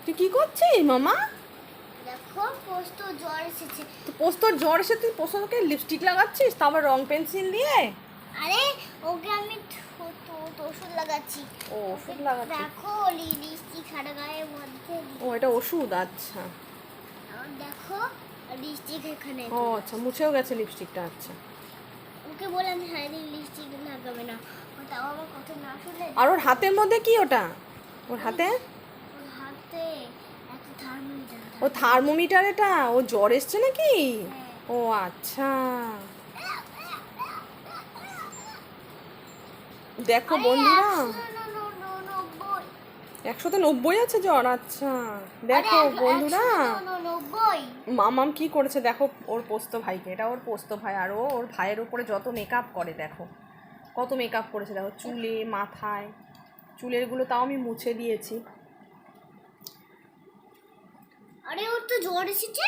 তুই কি করছিস মামা? দেখো পোস্ত জ্বর এসেছে। তুই পোস্তর জ্বর এসে তুই পোস্তকে লিপস্টিক লাগাচ্ছিস, তা আবার রং পেন্সিল দিয়ে? আরে ওকে আমি তো ওষুধ লাগাচ্ছি। ও ওষুধ লাগাচ্ছিস? দেখো লিপস্টিক সাদা গায়ের মধ্যে ও এটা ওষুধ, আচ্ছা। দেখো লিপস্টিক এখানে। ও আচ্ছা, মুছেও গেছে লিপস্টিকটা, আচ্ছা। ওকে বললাম সারাদিন লিপস্টিক লাগাবে না, ও তাও আমার কথা না শুনলে। আর ওর হাতের মধ্যে কি ওটা? ওর হাতে ওর হাতে এত থার্মোমিটার। ও থার্মোমিটার, এটা ও জ্বর এসছে নাকি? হ্যাঁ। ও আচ্ছা, দেখো বন্ধুরা 190 আছে জ্বর, আচ্ছা। দেখো বন্ধুরা মামাম কি করেছে, দেখো ওর পোস্ত ভাইকে, এটা ওর পোস্ত ভাই, আর ও ওর ভাইয়ের উপরে যত মেকআপ করে, দেখো কত মেকআপ করেছে, দেখো চুলে মাথায়, চুলেরগুলো তাও আমি মুছে দিয়েছি। আরে ওর তো জ্বর এসেছে।